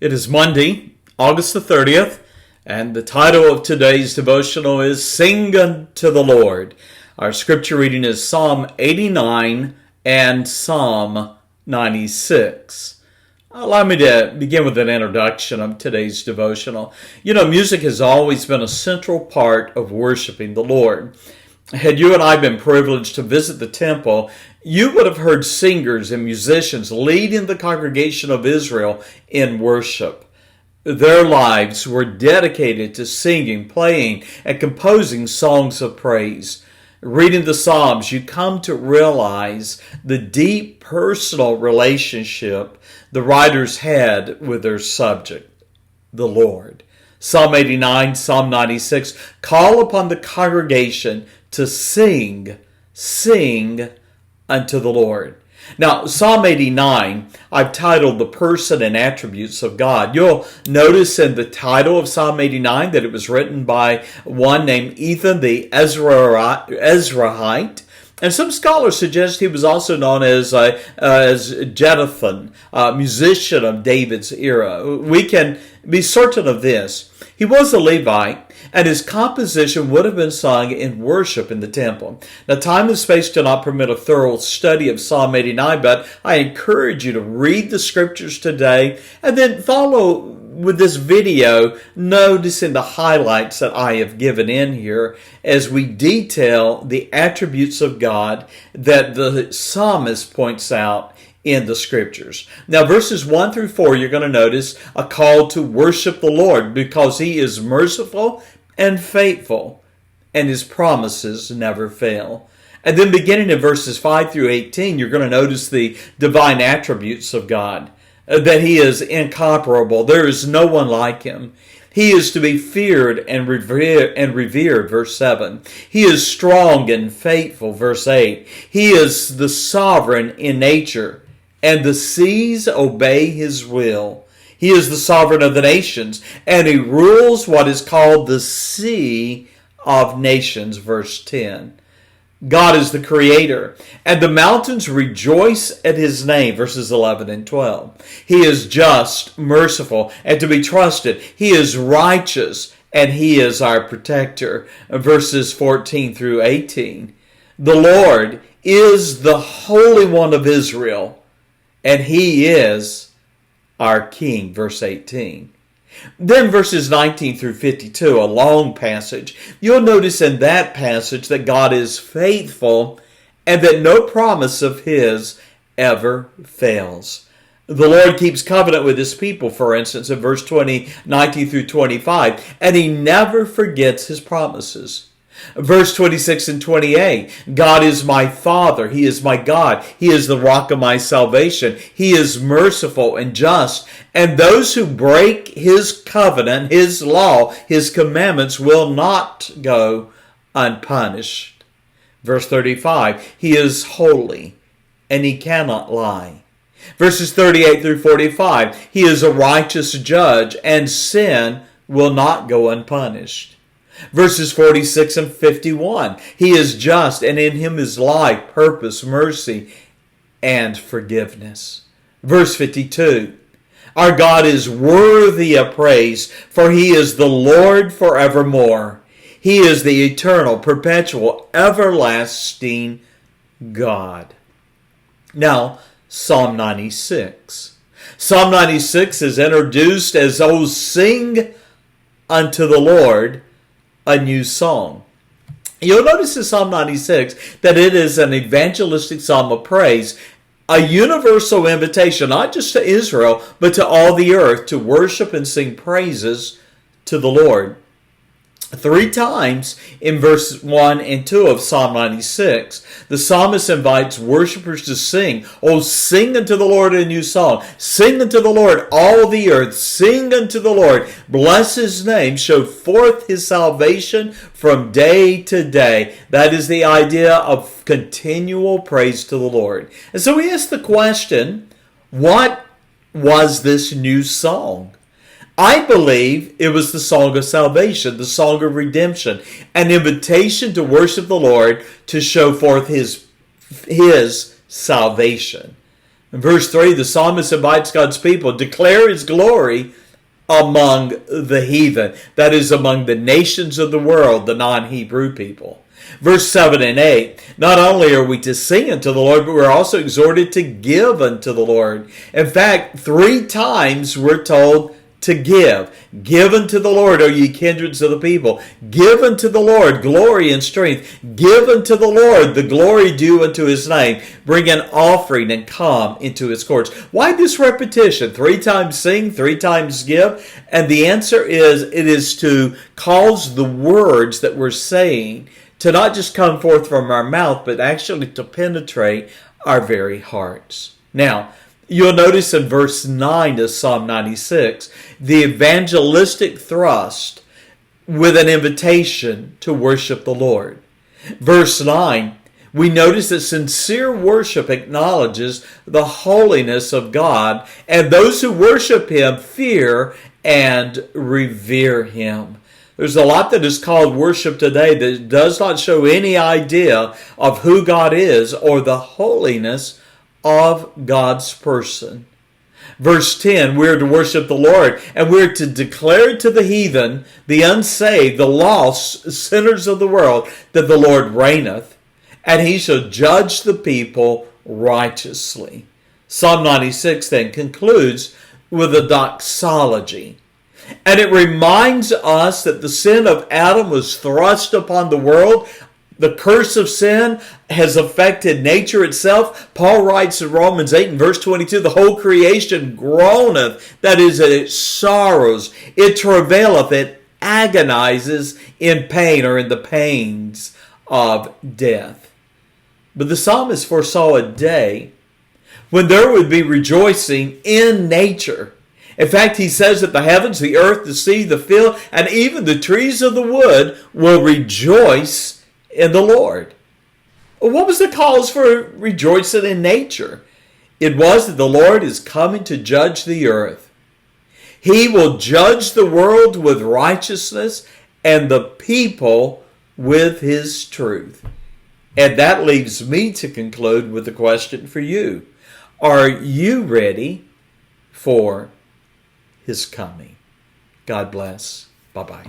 It is Monday, August the 30th, and the title of today's devotional is Sing unto the Lord. Our scripture reading is Psalm 89 and Psalm 96. Allow me to begin with an introduction of today's devotional. Music has always been a central part of worshiping the Lord. Had you and I been privileged to visit the temple, you would have heard singers and musicians leading the congregation of Israel in worship. Their lives were dedicated to singing, playing, and composing songs of praise. Reading the Psalms, you come to realize the deep personal relationship the writers had with their subject, the Lord. Psalm 89, Psalm 96 call upon the congregation to sing unto the Lord. Now, Psalm 89, I've titled The Person and Attributes of God. You'll notice in the title of Psalm 89 that it was written by one named Ethan the Ezrahite. And some scholars suggest he was also known as Jeduthun, a musician of David's era. We can be certain of this. He was a Levite, and his composition would have been sung in worship in the temple. Now, time and space do not permit a thorough study of Psalm 89, but I encourage you to read the scriptures today and then follow with this video, noticing the highlights that I have given in here as we detail the attributes of God that the psalmist points out in the scriptures. Now, verses 1 through 4, you're going to notice a call to worship the Lord because he is merciful and faithful, and his promises never fail. And then beginning in verses 5 through 18, you're going to notice the divine attributes of God, that he is incomparable. There is no one like him. He is to be feared and revered, verse 7. He is strong and faithful, verse 8. He is the sovereign in nature, and the seas obey his will. He is the sovereign of the nations, and he rules what is called the sea of nations, verse 10. God is the creator, and the mountains rejoice at his name, verses 11 and 12. He is just, merciful, and to be trusted. He is righteous, and he is our protector, verses 14 through 18. The Lord is the Holy One of Israel, and he is our King, verse 18. Then verses 19 through 52, a long passage. You'll notice in that passage that God is faithful and that no promise of his ever fails. The Lord keeps covenant with his people, for instance, in verse 19 through 25, and he never forgets his promises. Verse 26 and 28, God is my Father, he is my God, he is the rock of my salvation, he is merciful and just, and those who break his covenant, his law, his commandments will not go unpunished. Verse 35, he is holy and he cannot lie. Verses 38 through 45, he is a righteous judge and sin will not go unpunished. Verses 46 and 51, he is just, and in him is life, purpose, mercy, and forgiveness. Verse 52, our God is worthy of praise, for he is the Lord forevermore. He is the eternal, perpetual, everlasting God. Now, Psalm 96. Psalm 96 is introduced as, "O sing unto the Lord a new song." You'll notice in Psalm 96 that it is an evangelistic psalm of praise, a universal invitation, not just to Israel, but to all the earth to worship and sing praises to the Lord. 3 times in verse 1 and 2 of Psalm 96, the psalmist invites worshipers to sing. Oh, sing unto the Lord a new song. Sing unto the Lord all the earth. Sing unto the Lord. Bless his name. Show forth his salvation from day to day. That is the idea of continual praise to the Lord. And so we ask the question, what was this new song? I believe it was the song of salvation, the song of redemption, an invitation to worship the Lord, to show forth his salvation. In verse 3, the psalmist invites God's people to declare his glory among the heathen. That is, among the nations of the world, the non-Hebrew people. Verse 7 and 8, not only are we to sing unto the Lord, but we're also exhorted to give unto the Lord. In fact, 3 times we're told to give. Give unto the Lord, O ye kindreds of the people. Give unto the Lord glory and strength. Give unto the Lord the glory due unto his name. Bring an offering and come into his courts. Why this repetition? 3 times sing, 3 times give. And the answer is, it is to cause the words that we're saying to not just come forth from our mouth, but actually to penetrate our very hearts. Now, you'll notice in verse 9 of Psalm 96, the evangelistic thrust with an invitation to worship the Lord. Verse 9, we notice that sincere worship acknowledges the holiness of God, and those who worship him fear and revere him. There's a lot that is called worship today that does not show any idea of who God is or the holiness of God's person. Verse 10, we're to worship the Lord, and we're to declare to the heathen, the unsaved, the lost sinners of the world, that the Lord reigneth, and he shall judge the people righteously. Psalm 96 then concludes with a doxology. And it reminds us that the sin of Adam was thrust upon the world. The curse of sin has affected nature itself. Paul writes in Romans 8 and verse 22, the whole creation groaneth, that is, it sorrows, it travaileth, it agonizes in pain, or in the pains of death. But the psalmist foresaw a day when there would be rejoicing in nature. In fact, he says that the heavens, the earth, the sea, the field, and even the trees of the wood will rejoice in the Lord. What was the cause for rejoicing in nature? It was that the Lord is coming to judge the earth. He will judge the world with righteousness and the people with his truth. And that leaves me to conclude with a question for you. Are you ready for his coming? God bless. Bye-bye.